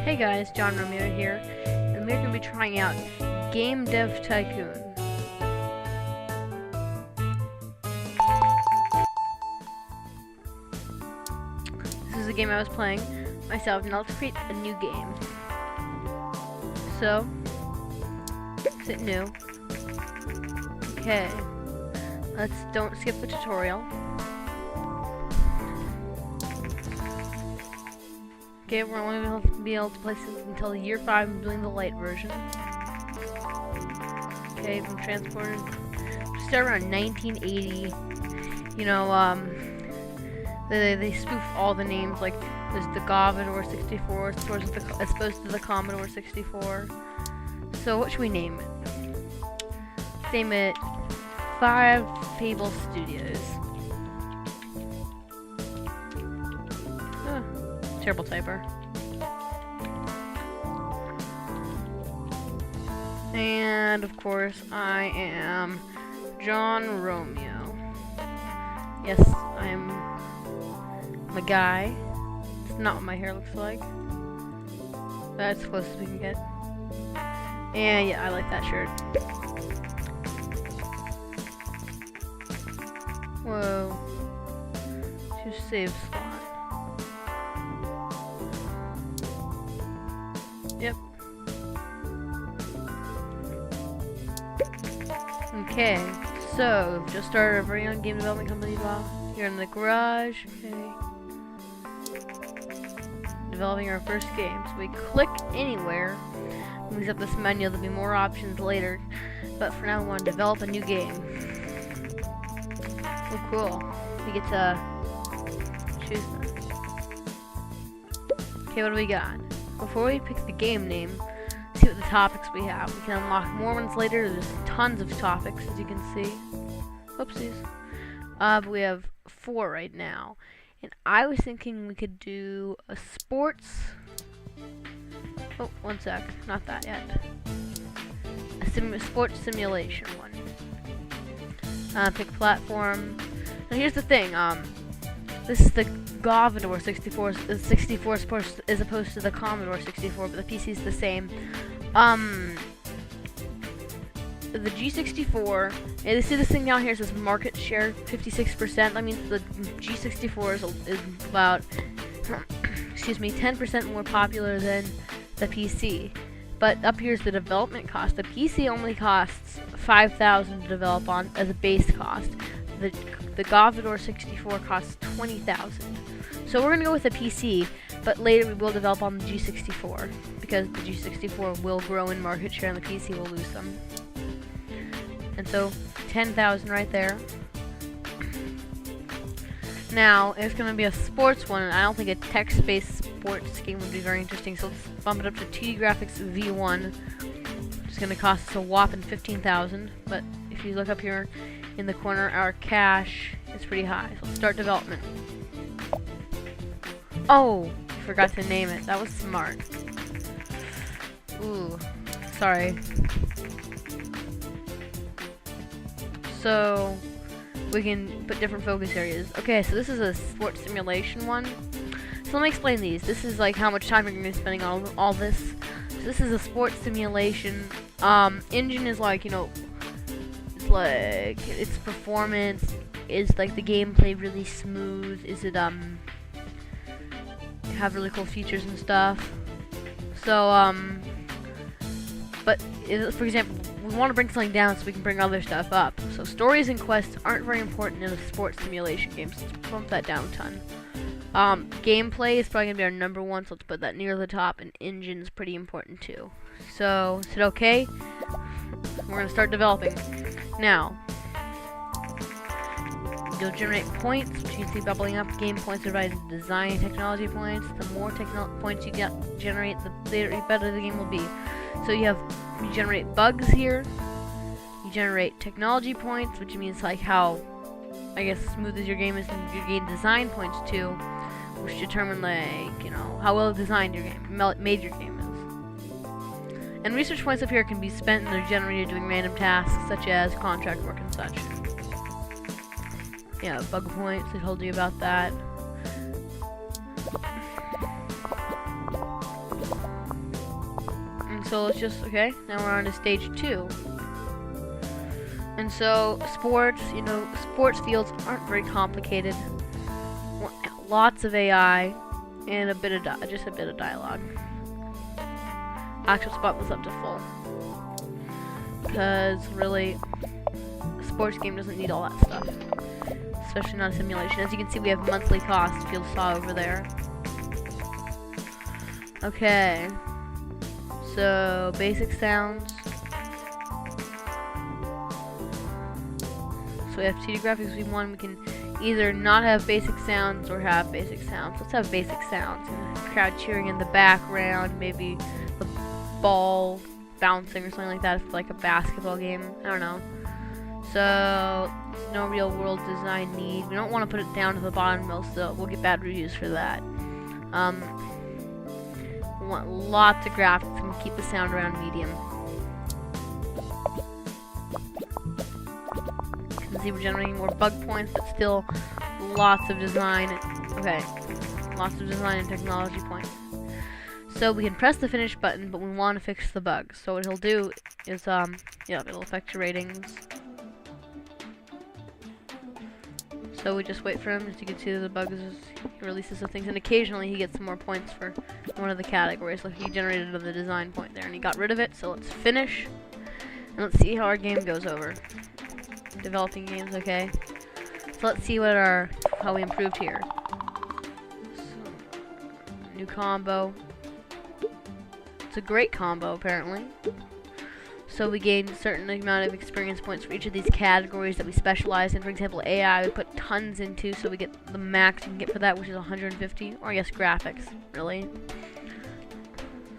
Hey guys, John Romeo here, and we're going to be trying out Game Dev Tycoon. This is a game I was playing myself, now let's create a new game. So, exit new. Okay, don't skip the tutorial. Okay, we're only going to be able to play this until year 5. I'm doing the light version. Okay, from transported. Start around 1980. You know, they spoof all the names. Like there's the Commodore 64 as opposed to the Commodore 64. So what should we name it? Name it 5 Fable Studios. Terrible typer. And of course, I am John Romeo. Yes, I'm a guy. It's not what my hair looks like. That's as close as we can get. And yeah, I like that shirt. Whoa. Just save slot. Yep. Okay, so just started a very young game development company. You're in the garage. Okay. Developing our first game. So we click anywhere. Moves up this menu. There'll be more options later, but for now we want to develop a new game. Oh, cool. We get to choose that. Okay, what do we got? Before we pick the game name, see what the topics we have. We can unlock more ones later. There's tons of topics, as you can see. Oopsies. But we have 4 right now. And I was thinking we could do a sports... Oh, one sec. Not that yet. A sports simulation one. Pick platform. Now here's the thing. This is the Commodore 64 Sports as opposed to the Commodore 64, but the PC is the same. The G64, and you see this thing down here says market share 56%. That means the G64 is about, excuse me, 10% more popular than the PC. But up here is the development cost. The PC only costs $5,000 to develop on as a base cost. The Commodore 64 costs $20,000. So we're gonna go with the PC, but later we will develop on the G64 because the G64 will grow in market share and the PC will lose some. And so 10,000 right there. Now it's gonna be a sports one, and I don't think a text-based sports game would be very interesting. So let's bump it up to 2D graphics V1, which is gonna cost us a whopping 15,000. But if you look up here in the corner, our cash is pretty high. So let's start development. Oh, I forgot to name it. That was smart. Ooh, sorry. So we can put different focus areas. Okay, so this is a sports simulation one. So let me explain these. This is like how much time you're gonna be spending on all this. So this is a sports simulation. Engine is like, you know, it's like its performance. Is like the gameplay really smooth? Is it have really cool features and stuff? So but for example, we want to bring something down so we can bring other stuff up. So stories and quests aren't very important in a sports simulation game, so let's bump that down a ton. Gameplay is probably gonna be our number 1, so let's put that near the top, and engine's pretty important too. So is it okay? We're gonna start developing now. You'll generate points, which you can see bubbling up. Game points are divided into design technology points. The more points you generate, the better the game will be. So you generate bugs here. You generate technology points, which means like how, I guess, smooth as your game is, and you gain design points too, which determine like, you know, how well designed your game, made your game is. And research points up here can be spent and they're generated doing random tasks such as contract work and such. Yeah, bug points, I told you about that. So let's just, okay, now we're on to stage 2. And so sports, you know, sports fields aren't very complicated. Lots of AI and just a bit of dialogue. Actual spot was up to full. Because really, a sports game doesn't need all that stuff. Especially not a simulation. As you can see, we have monthly costs, if you saw over there. Okay. So, basic sounds. So we have 2D graphics V1. We can either not have basic sounds or have basic sounds. Let's have basic sounds. Crowd cheering in the background, maybe the ball bouncing or something like that, if like a basketball game. I don't know. So no real world design need. We don't want to put it down to the bottom, else we'll get bad reviews for that. We want lots of graphics and keep the sound around medium. You can see we're generating more bug points, but still lots of design. Okay, lots of design and technology points. So we can press the finish button, but we want to fix the bugs. So what he'll do is, yeah, it'll affect your ratings. So we just wait for him. As you can see, the bugs, he releases some things, and occasionally he gets some more points for one of the categories. Like he generated the design point there, and he got rid of it. So let's finish, and let's see how our game goes over. Developing games, okay. So let's see what how we improved here. So, new combo. It's a great combo, apparently. So we gained a certain amount of experience points for each of these categories that we specialize in. For example, AI we put tons into, so we get the max you can get for that, which is 150. Or I guess graphics, really.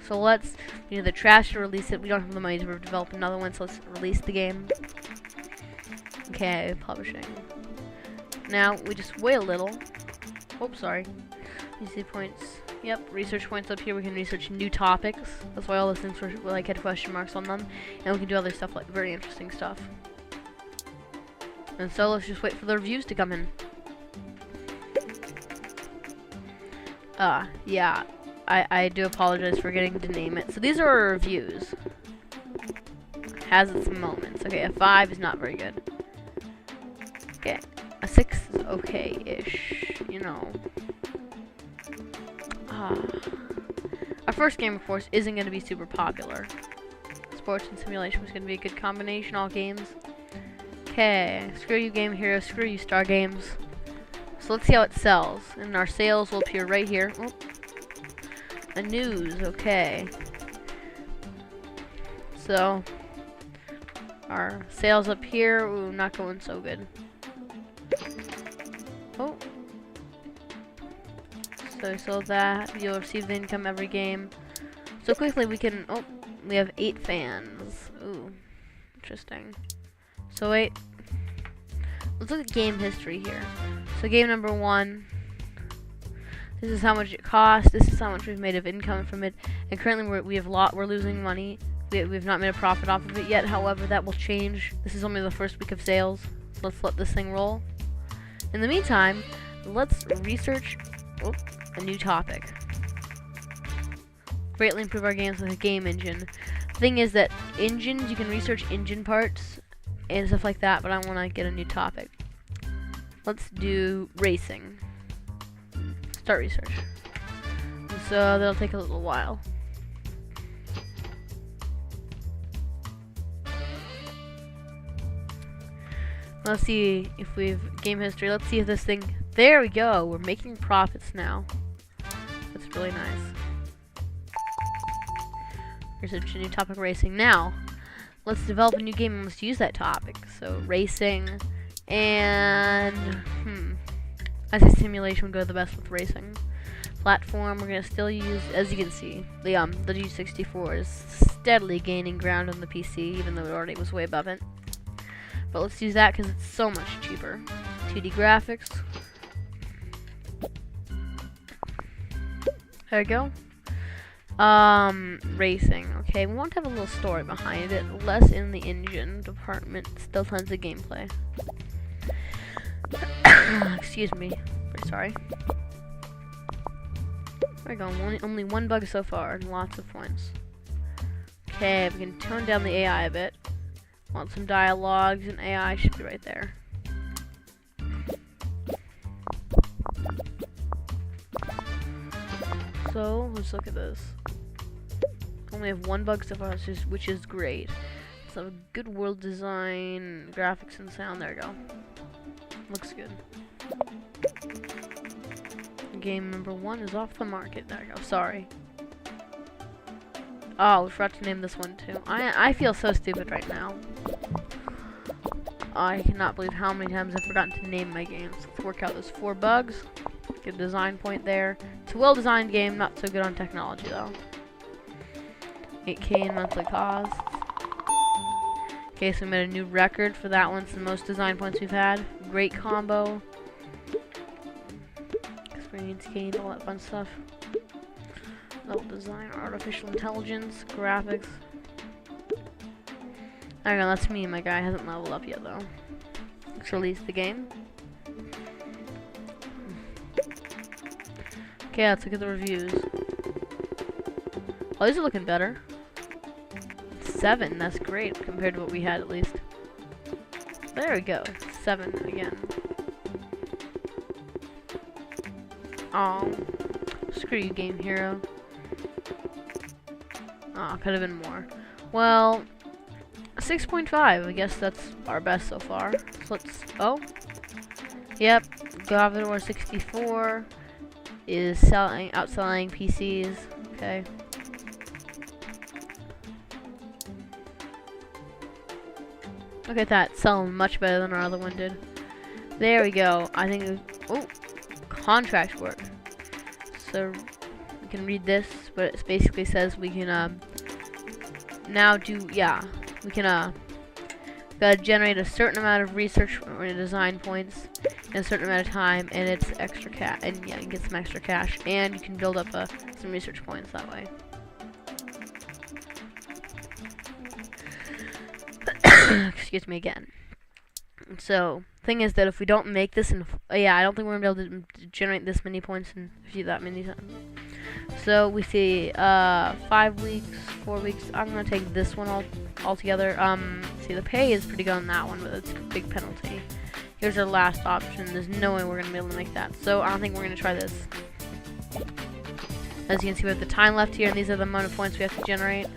So let's, you know, the trash to release it. We don't have the money to develop another one, so let's release the game. Okay, publishing. Now we just wait a little. Oops, sorry. You see points. Yep, research points up here. We can research new topics. That's why all those things were like had question marks on them. And we can do other stuff, like very interesting stuff. And so let's just wait for the reviews to come in. Yeah. I do apologize for getting to name it. So these are our reviews. Has its moments. Okay, a 5 is not very good. Okay, a 6 is okay-ish, you know. Our first game, of course, isn't going to be super popular. Sports and simulation was going to be a good combination, all games. Okay, screw you Game Hero, screw you Star Games. So let's see how it sells. And our sales will appear right here. Oh. The news, okay. So, our sales up here, ooh, not going so good. Oh. So we sold that. You'll receive the income every game. So quickly we can, oh, we have 8 fans. Ooh, interesting. So wait, let's look at game history here. So game number 1. This is how much it cost. This is how much we've made of income from it. And currently we're losing money. We've not made a profit off of it yet. However, that will change. This is only the first week of sales. So let's let this thing roll. In the meantime, let's research a new topic. Greatly improve our games with a game engine. The thing is that engines, you can research engine parts and stuff like that, but I want to get a new topic. Let's do racing. Start research. And so that'll take a little while. Let's see if we've game history. Let's see if this thing. There we go. We're making profits now. That's really nice. Research a new topic, racing. Now, let's develop a new game and let's use that topic. So racing and I say simulation would go the best with racing. Platform, we're gonna still use, as you can see, the G64 is steadily gaining ground on the PC, even though it already was way above it. But let's use that because it's so much cheaper. 2D graphics. There we go. Racing. Okay, we want to have a little story behind it. Less in the engine department. Still tons of gameplay. Excuse me. Very sorry. There we go. Only one bug so far and lots of points. Okay, we can tone down the AI a bit. Want some dialogues, and AI should be right there. So let's look at this. Only have one bug so far, which is great. So good world design, graphics, and sound. There we go. Looks good. Game number 1 is off the market. There we go. Sorry. Oh, we forgot to name this one too. I feel so stupid right now. I cannot believe how many times I've forgotten to name my games. Let's work out those 4 bugs. Good design point there. It's a well-designed game, not so good on technology though. 8K in monthly costs. Okay, so we made a new record for that one. It's the most design points we've had. Great combo. Experience gained, all that fun stuff. Level design, artificial intelligence, graphics. There we go, that's me. My guy hasn't leveled up yet though. Let's release the game. Okay, let's look at the reviews. Oh, these are looking better. 7, that's great compared to what we had at least. There we go, 7 again. Oh, screw you, Game Hero. Oh, could have been more. Well, 6.5. I guess that's our best so far. So let's. Oh, yep. Governor 64 is outselling PCs. Okay. Look at that, selling much better than our other one did. There we go. I think it was, oh, contract work. So we can read this, but it basically says we can now do, yeah, we can gotta generate a certain amount of research or design points in a certain amount of time, and it's extra cash, and yeah, you can get some extra cash, and you can build up some research points that way. Excuse me again. So, thing is that if we don't make this in, yeah, I don't think we're gonna be able to generate this many points in that many times. So we see 5 weeks, 4 weeks. I'm gonna take this one altogether. See, the pay is pretty good on that one, but it's a big penalty. Here's our last option. There's no way we're gonna be able to make that. So I don't think we're gonna try this. As you can see, we have the time left here, and these are the amount of points we have to generate.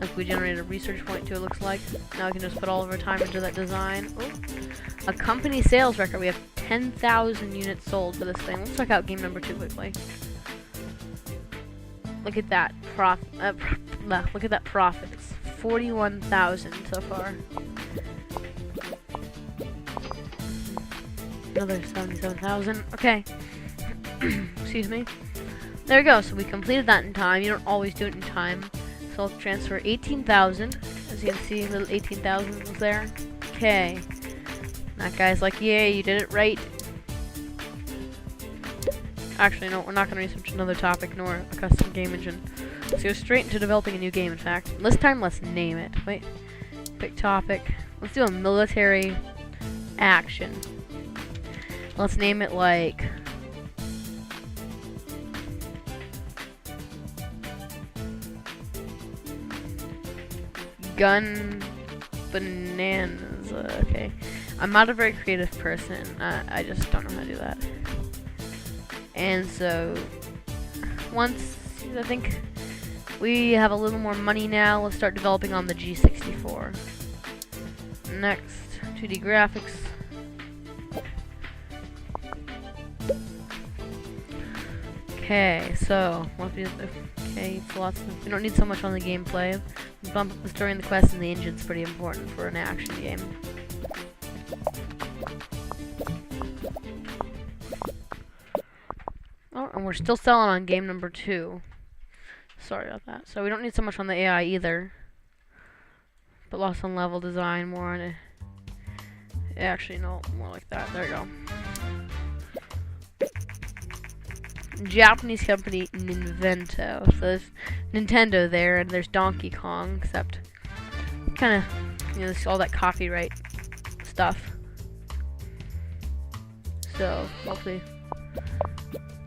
Like we generated a research point too, it looks like. Now we can just put all of our time into that design. Ooh. A company sales record. We have 10,000 units sold for this thing. Let's check out game number 2 quickly. Look at that look at that profit. It's 41,000 so far. Another 77,000. Okay. Excuse me. There we go. So we completed that in time. You don't always do it in time. So I'll transfer 18,000. As you can see, little 18,000 was there. Okay. That guy's like, yay, you did it right. Actually, no, we're not going to research another topic nor a custom game engine. Let's go straight into developing a new game, in fact. This time, let's name it. Wait. Pick topic. Let's do a military action. Let's name it like... Gun Bananas. Okay. I'm not a very creative person. I just don't know how to do that. And so, once I think we have a little more money now, let's start developing on the G64. Next, 2D graphics. Okay, so it's lots of, we don't need so much on the gameplay. We bump up the story and the quest, and the engine's pretty important for an action game. Oh, and we're still selling on game number 2. Sorry about that. So we don't need so much on the AI either. But lots on level design, more on it. Actually, no, more like that. There we go. Japanese company Ninvento. So there's Nintendo there, and there's Donkey Kong, except kind of, you know, all that copyright stuff. So hopefully,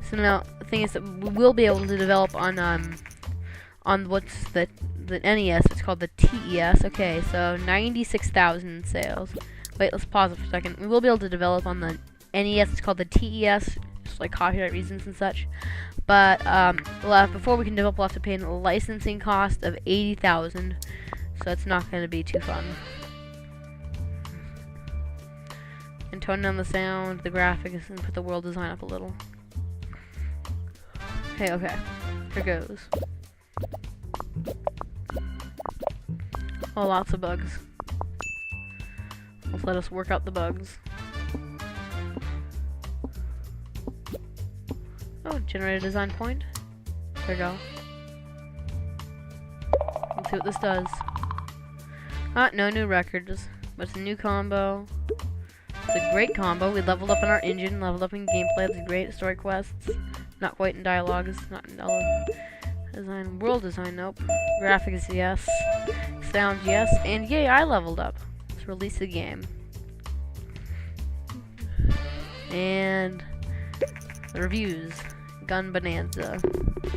so now the thing is that we will be able to develop on what's the the NES, it's called the TES. Okay, so 96,000 sales. Wait, let's pause it for a second. We will be able to develop on the NES. It's called the TES, just like copyright reasons and such. But before we can develop, we'll have to pay a licensing cost of 80,000. So it's not going to be too fun. And tone down the sound, the graphics, and put the world design up a little. Hey, okay. Here goes. Oh, lots of bugs. Let's let us work out the bugs. Oh, generate a design point. There we go. Let's see what this does. No new records, but it's a new combo. It's a great combo. We leveled up in our engine, leveled up in gameplay. It's great. Story quests. Not quite in dialogue. It's not in design. World design, nope. Graphics, yes. Sound, yes. And yay, I leveled up. Let's release the game. And the reviews. Gun Bonanza.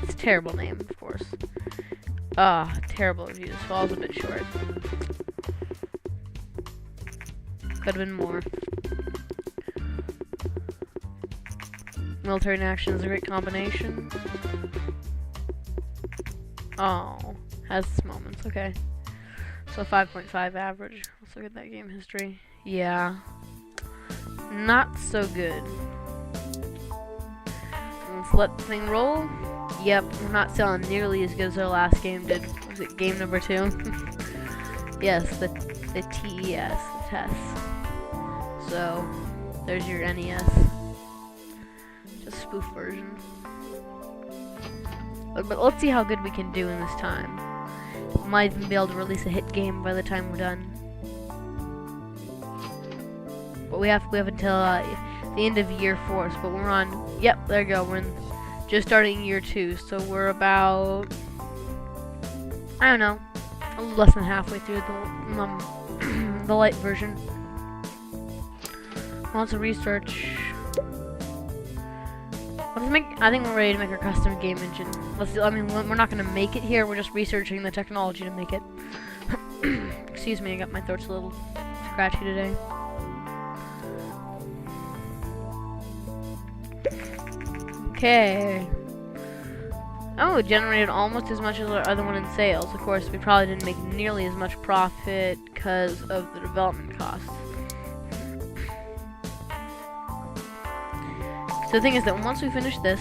It's a terrible name, of course. Terrible reviews. Falls a bit short. Could have been more. Military in action is a great combination. Oh, has its moments. Okay. So 5.5 average. Let's look at that game history. Yeah. Not so good. Let's let the thing roll. Yep, we're not selling nearly as good as our last game did. Was it game number 2? Yes, the TES, the TES. So, there's your NES. Just spoof version. But let's see how good we can do in this time. We might even be able to release a hit game by the time we're done. But we have until the end of year 4. But we're on. Yep, there you go. We're just starting year 2. So we're about, I don't know, a little less than halfway through the light version. Lots of research. I think we're ready to make our custom game engine. We're not going to make it here. We're just researching the technology to make it. Excuse me, I got my throat's a little scratchy today. Okay. Oh, it generated almost as much as our other one in sales. Of course, we probably didn't make nearly as much profit because of the development costs. So the thing is that once we finish this,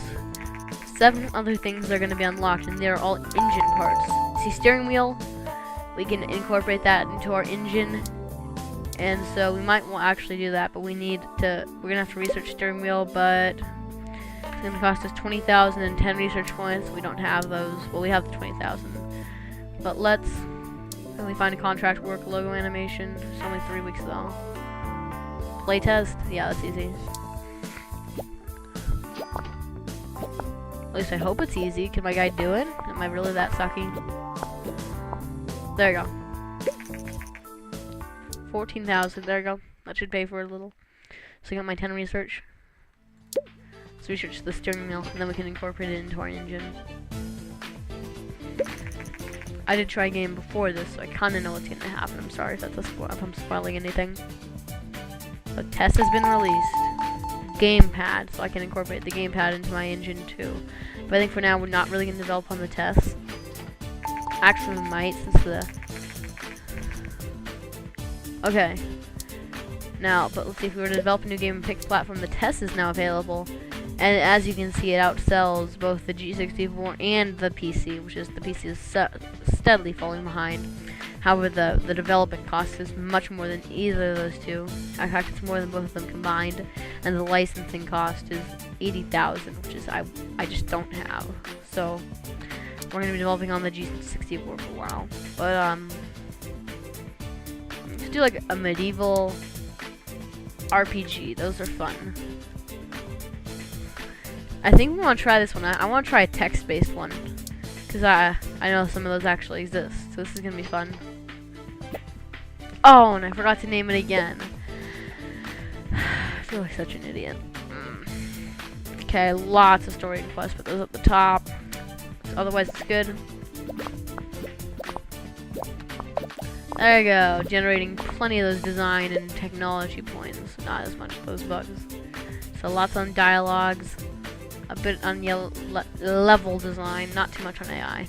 7 other things are going to be unlocked, and they're all engine parts. See, steering wheel, we can incorporate that into our engine, and so we might actually do that, but we're going to have to research steering wheel, but it's going to cost us 20,000 and 10 research points. We don't have those. Well, we have the 20,000. But let's find a contract work, logo animation. It's only 3 weeks though. Playtest? Yeah, that's easy. At least I hope it's easy. Can my guy do it? Am I really that sucky? There you go. 14,000. There you go. That should pay for a little. So I got my 10 research. Let's research the steering wheel, and then we can incorporate it into our engine. I did try a game before this, so I kind of know what's going to happen. I'm sorry if I'm spoiling anything. The test has been released. Gamepad, so I can incorporate the gamepad into my engine too. But I think for now we're not really going to develop on the test. Actually we might, since the... Okay. Now, but let's see, if we were to develop a new game and pick the platform, the test is now available. And as you can see, it outsells both the G64 and the PC, which is the PC is steadily falling behind. However, the development cost is much more than either of those two. In fact, it's more than both of them combined. And the licensing cost is 80,000, which is I just don't have. So we're going to be developing on the G64 for a while. But let's do like a medieval RPG. Those are fun. I think we want to try this one. I want to try a text-based one, because I know some of those actually exist. So this is gonna be fun. Oh, and I forgot to name it again. I feel like such an idiot. Okay, lots of story quests, put those at the top. Otherwise, it's good. There you go, generating plenty of those design and technology points, not as much of those bugs. So lots on dialogues, a bit on level design, not too much on AI.